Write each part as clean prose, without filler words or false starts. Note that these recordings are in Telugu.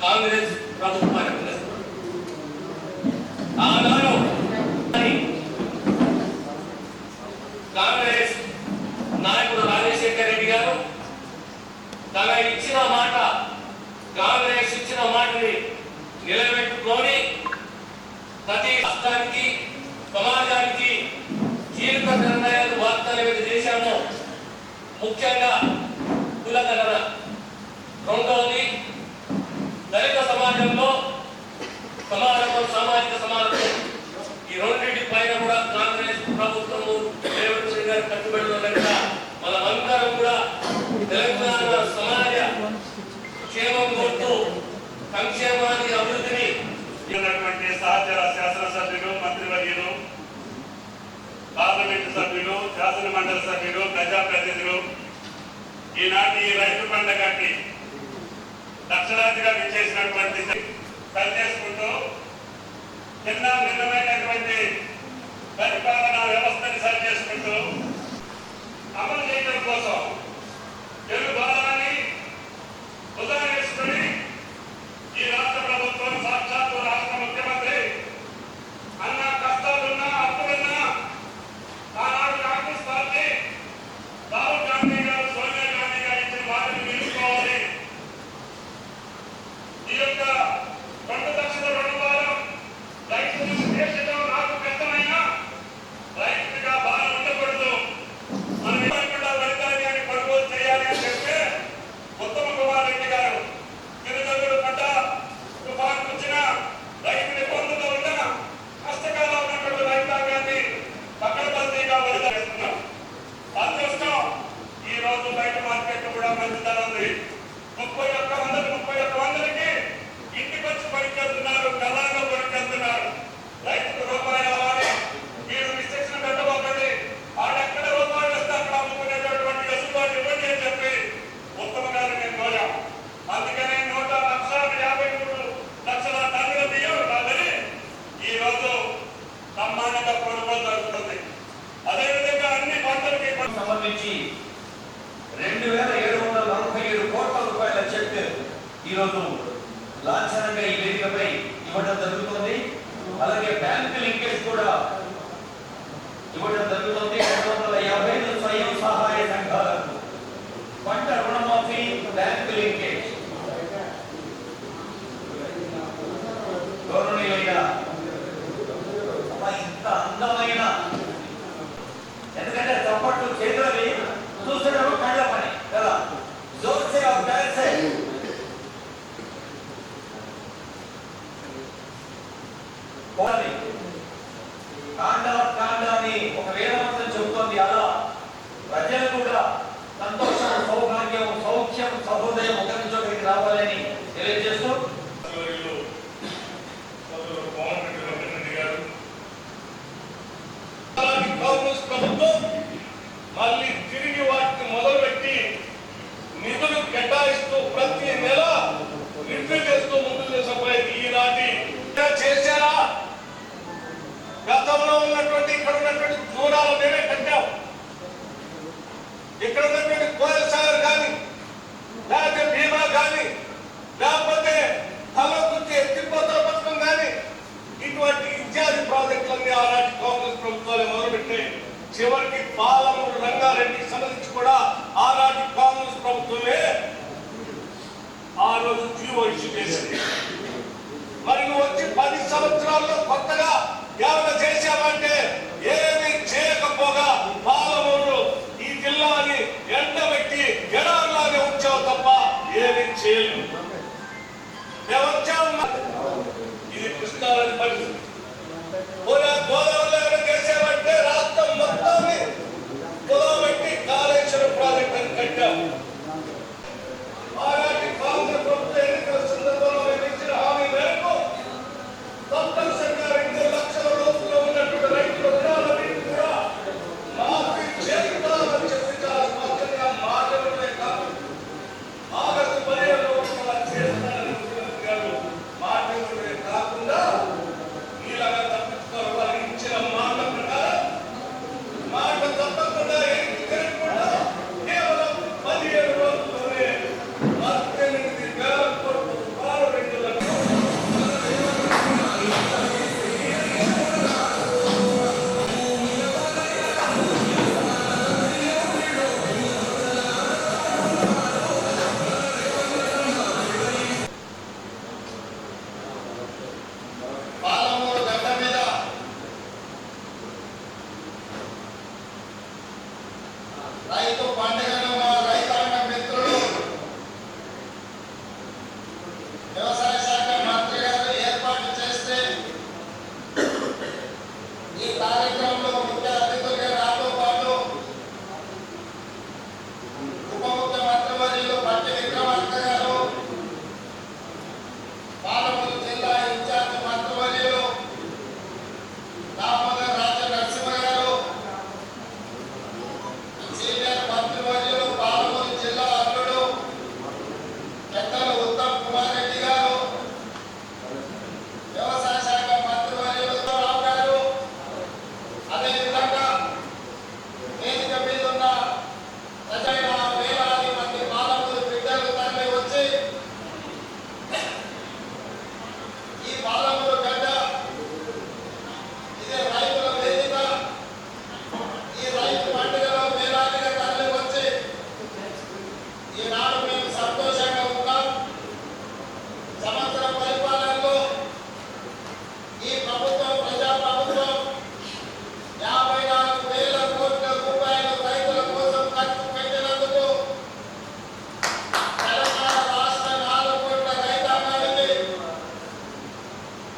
కాంగ్రెస్ ప్రభుత్వానికి ఆనాడు కాంగ్రెస్ నాయకుడు రాజశేఖర రెడ్డి గారు తన ఇచ్చిన మాట, కాంగ్రెస్ ఇచ్చిన మాటని నిలబెట్టుకొని ప్రతి రాష్ట్రానికి సమాజానికి కీలక నిర్ణయాలు వాగ్దానం చేశాము. ముఖ్యంగా కులగణన, రెండవది దళిత సమాజంలో సమానత్వం, సామాజిక సమానత్వం. ఈ రెండింటి పైన కూడా కాంగ్రెస్ ప్రభుత్వము రేవంత్ రెడ్డి గారు కట్టుబడి ఉన్నట్టుగా మనమందరం కూడా తెలంగాణ సమాజ క్షేమం కోరుతూ సంక్షేమాన్ని, అభివృద్ధిని సహచర శాసనసభ్యులు, మంత్రివర్యులు, పార్లమెంటు సభ్యులు, శాసన మండలి సభ్యులు, ప్రజాప్రతినిధులు, ఈనాటి ఈ రైతు పండుగకి దక్షిణాదిగా విచ్చేసినటువంటి పనిచేసుకుంటూ చిన్న భిన్నమైనటువంటి పరిపాలనా వ్యవస్థని సరి చేసుకుంటూ అమలు చేయడం కోసం తెలుగు భాషని ఉదాహరించుకుని ఈ రాష్ట్ర ప్రభుత్వం సాక్షాత్తు రాష్ట్ర ముఖ్యమంత్రి అన్న కష్టాలున్నా, అప్పులున్నా ఆనాడు కాంగ్రెస్ పార్టీ రాహుల్ గాంధీ గారు, సోనియా గాంధీ గారు ఇచ్చిన వాటిని నిలుపుకోవాలి. ఈ యొక్క 2 లక్షల రుణభారం రైతులు దేశంలో నాకు కష్టమైన రైతుగా భారం ఉండకూడదు, మనం ఇవ్వకుండా వరిధాన్యాన్ని కొనుగోలు చేయాలి అని చెప్తే ఉత్తమ కుమార్ రెడ్డి గారు తిరుగల్లుడు పడ్డ, తుఫాన్ వచ్చిన, రైతులు ఇబ్బందుల్లో ఉన్న, కష్టకాలంలో ఉన్నటువంటి రైతాంగాన్ని పకడ్బందీగా వదిలేస్తున్నారు. అదృష్టం ఈ రోజు బయట మార్కెట్ కూడా మంచి ధర ఉంది. 31,000కి ఇంటికి వచ్చి పనిచేస్తున్నారు, కళాలో పనిచేస్తున్నారు. రైతుకు రూపాయి రావాలి, మీరు విశిక్షణ పెట్టబోకండి, ఆడెక్కడ రూపాయలు వస్తే అక్కడ అమ్ముకునేటటువంటి వెసులుబాటు ఇవ్వండి అని చెప్పి ఉత్తమ గారిని నేను కోరాం. అందుకనే 1,53 లక్షల టన్నుల బియ్యం కాదని ఈ రోజు బ్రహ్మాండంగా కొనుగోలు జరుగుతుంది. అదేవిధంగా అన్ని పంటలకి సంబంధించి 2,747 కోట్ల రూపాయల చెక్ ఈరోజు లాంఛనంగా ఈ వేదికపై ఇవ్వడం జరుగుతుంది. అలాగే బ్యాంకు లింకేజ్ కూడా ఇవ్వడం జరుగుతుంది. 250 స్వయం సహాయ సంఘాలకు పంట రుణమాఫీ, బ్యాంకు లింకేజ్. గౌరవనీయులైన ఇంత అందమైన, ఎందుకంటే చప్పట్లు చేతులవి చూసేటప్పుడు కళ్ళ పని కదా, జోర్సే ఆఫ్ డాన్సే. కాండాన్ని ఒక వేదమంత్రం చెబుతోంది. అలా ప్రజలు కూడా సంతోషం, సౌభాగ్యం, సౌఖ్యం, సహోదయం ఒకరి చోటికి రావాలని తెలియజేస్తూ కాంగ్రెస్ ప్రభుత్వం మళ్ళీ తిరిగి వాటిని మొదలుపెట్టి నిధులు కేటాయిస్తూ ప్రతి నెల రివ్యూ చేస్తూ ముందుకు తీసుకుపోయేది. ఈనాటి చేశారా? గతంలో ఉన్నటువంటి ఇక్కడ ఉన్నటువంటి దూరాలు మేమే కట్టాం. ఇక్కడ ఉన్నటువంటి కోయల్ సాగర్ కానీ, లేకపోతే భీమా కానీ, లేకపోతే తలకుర్తి ఎత్తిపోతల పథకం కానీ, ఇటువంటి ఇత్యాది ప్రాజెక్టులన్నీ ఆనాటి కాంగ్రెస్ ప్రభుత్వాలు మొదలుపెట్టాయి. చివరికి పాలమూరు రంగారెడ్డికి సంబంధించి కూడా ఆనాటి కాంగ్రెస్ ప్రభుత్వమే ఆ రోజు జీవో ఇష్యూ చేసింది. మరి నువ్వు వచ్చి 10 సంవత్సరాల్లో కొత్తగా ఏమైనా చేశామంటే ఏమి చేయకపోగా పాలమూరు ఈ జిల్లాని ఎండబెట్టి ఎడారిలాగే ఉంచావు తప్ప ఏమి చేయలేదు. మేము వచ్చాము, ఇది కృష్ణానది పరిస్థితి. గోదావరిలో ఏమైనా చేసామంటే రాష్ట్రం మొత్తాన్ని కులబెట్టి కాళేశ్వరం ప్రాజెక్ట్ అని కట్టాము. ఆనాటి కాంగ్రెస్ ప్రభుత్వ ఎన్నికల సందర్భంలో ఇచ్చిన హామీ మేరకు తప్పనిసరిగా 2 లక్షల లోపులో ఉన్నటువంటి రైతుల రుణాలని కూడా మాఫీ చేస్తామని చెప్పి చాలా స్పష్టంగా మాట్లాడమే కాదు, ఆగస్టు 15లో కూడా చేస్తానని ముఖ్యమంత్రి గారు మాట్లాడమే కాకుండా ఇలాగా తప్పించుకోవాలి. ఇచ్చిన పెద్దలు ఉత్తమ్ కుమార్ రెడ్డి గారు, వ్యవసాయ శాఖ మంత్రి వర్యులు రావు గారు, అదేవిధంగా వేదిక మీద ఉన్న ప్రజల వేలాది మంది పాలమూరు బిడ్డలు తరలి వచ్చి ఈ పాలమూరు గడ్డ ఇదే రైతుల వేదిక. ఈ రైతు పండుగలో వేలాదిగా తరలి వచ్చి ఈనాడు మేము సంతోషంగా ఉన్నాం. సంవత్సర పరిపాలనలో ఈ ప్రభుత్వం ప్రజాప్రభుత్వం 54,000 కోట్ల రూపాయలు రైతుల కోసం ఖర్చు పెట్టినందుకు తెలంగాణ రాష్ట్ర 4 కోట్ల రైతాంగానికి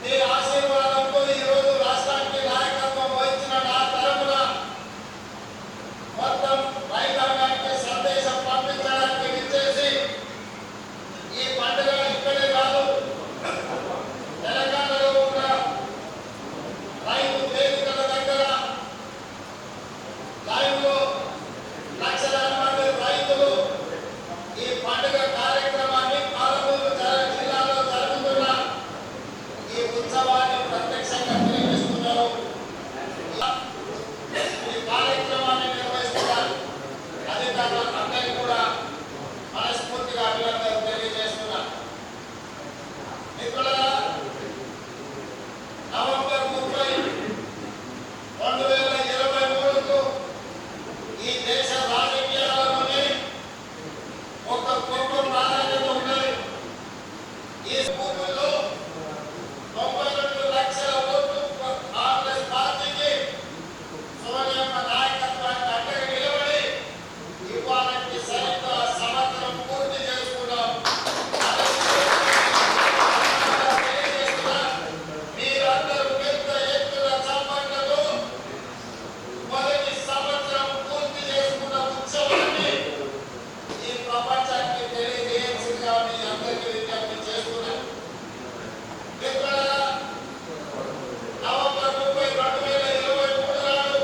మీ ఆశీర్వాదంతో ఈ రోజు రాష్ట్రానికి నాయకత్వం వహించిన నా తరపున మొత్తం రైతాంగానికి సందేశం పంపించడానికి విచ్చేసి ఈ పండుగ ఇక్కడే కాదు, తెలంగాణలో ఉన్న రైతు వేదికల దగ్గర లైవ్లో లక్షలాది మంది రైతులు ఈ పండుగ కార్యక్రమాన్ని పాలమూరు జిల్లాలో జరుగుతున్న ఈ ఉత్సవాన్ని ప్రత్యక్షంగా తిలకిస్తున్నారు. ఈ కార్యక్రమాన్ని నిర్వహిస్తున్నారు అధికారులందరికీ కూడా మనస్ఫూర్తిగా అభినందనలు తెలియజేస్తున్నారు. మిత్రులారా, నవంబర్ 30, 2023కు ఈ దేశ రాజకీయాలలోనే ఒక గొప్ప ప్రాధాన్యత ఉన్నది. ఈ భూముల్లో 92 లక్షల ఓట్లు కాంగ్రెస్ పార్టీకి సోనియమ్మ నాయకత్వానికి అండగా నిలబడి ఇవ్వాలని సరిగ్గా సంవత్సరం పూర్తి చేసుకున్నాం. మీరందరూ పెద్ద ఎత్తున చప్పట్లతో మొదటి సంవత్సరం పూర్తి చేసుకున్న ఉత్సవాన్ని ఈ ప్రపంచానికి తెలియజేయాల్సిందిగా మీ అందరికీ విజ్ఞప్తి చేస్తున్నాను. మిత్రులారా, నవంబర్ 30, 2023 నాడు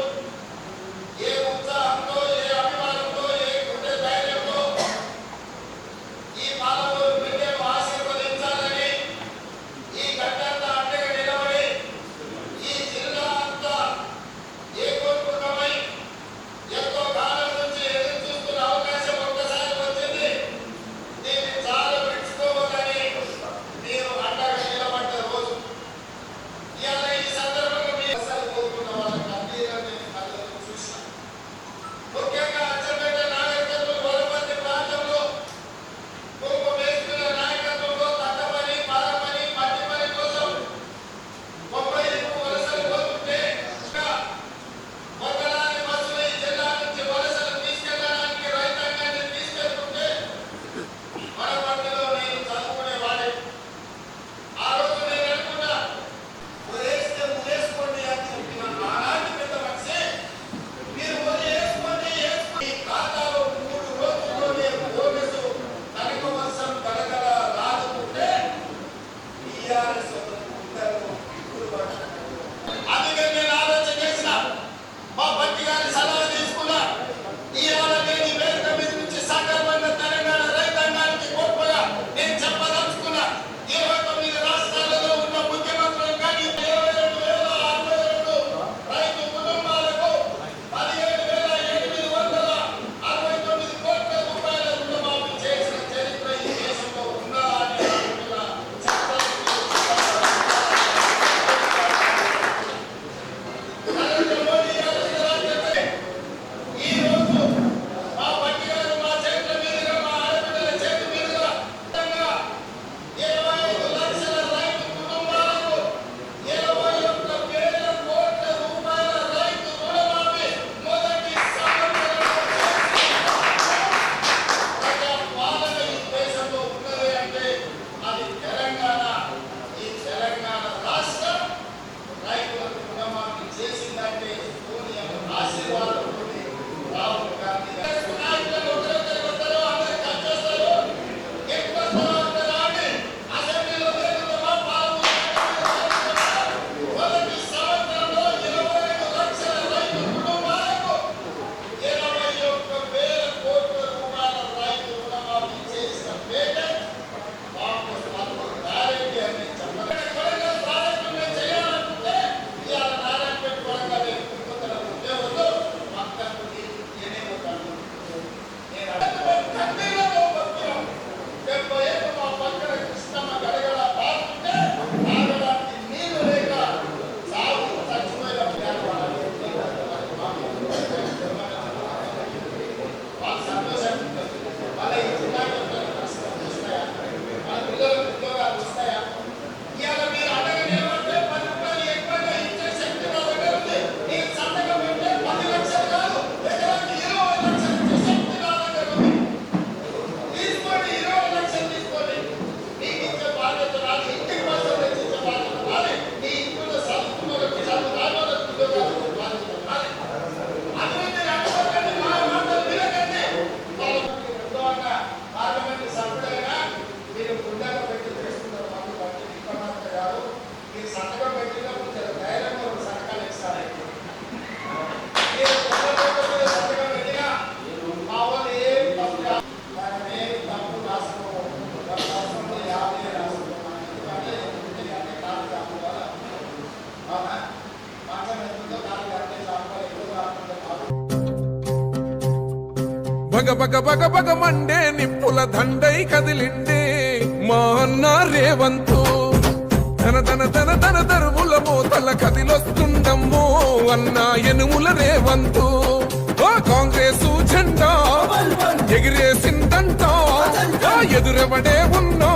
ఏ ఉత్సాహంతో, ఏ అభిమానంతో, ఏ గుండె ధైర్యంతో ఈ పాలమూరు బిడ్డను ఆశీర్వదించాలని ఈ గడ్డంతా అండగా నిలబడి ఈ జిల్లా అంతా ఏకోన్ముఖమై ఎంతో కాలం నుంచి ఎదురు చూస్తున్న అవకాశం ఒక్కసారి వచ్చింది. దీన్ని చాలా పెంచుకోవాలని మీరు అండగా నిలబడ్డ రోజు. ఇవాళ ఈ సందర్భంగా మీ అసలు కోరుకున్న వాళ్ళ కన్నీళ్ళని కళ్ళతో చూసిన ముఖ్యంగా అచ్చంపేట నాగరికతలు వలపల్లి ప్రాంతంలో కుటుంబ బగ బగ బగ బగ మండే నిప్పుల దండై కదిలిండే మా అన్న రేవంతు ధన ధన ధన ధన దరువుల మోతల కదిలొస్తుండమ్మో అన్న ఎనుముల రేవంతు ఓ కాంగ్రెస్ జెండా ఎగిరేసిందంట ఆ ఎదురెవడే ఉన్నా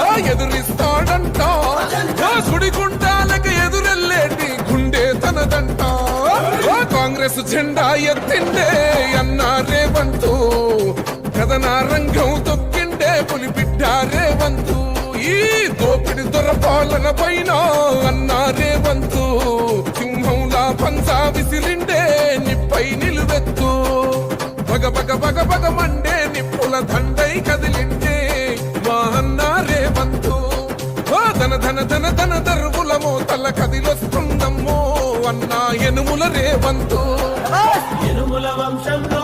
ఆ ఎదురిస్తాడంట ఆ సుడిగుండాలకు ఎదురెళ్ళేటి గుండె తనదంట ఓ కాంగ్రెస్ జెండా ఎత్తిండే అన్న రేవంతు కథన రంగం తొక్కిండే పులిబిడ్డ రేవంతు ఈ దోపిడి దొర పాలన పైన అన్న రేవంతు సింహంలా పంచా విసిరిండే నిప్పై నిలువెత్తు బగ బగ బగ బగ మండే నిప్పుల దండై కదిలిండే మా అన్న రేవంతు ఓ ధన ధన ధన ధన దరువుల మోతల కదిలొస్తుందమ్మో అన్న ఎనుముల రేవంతు ఎనుముల వంశంలో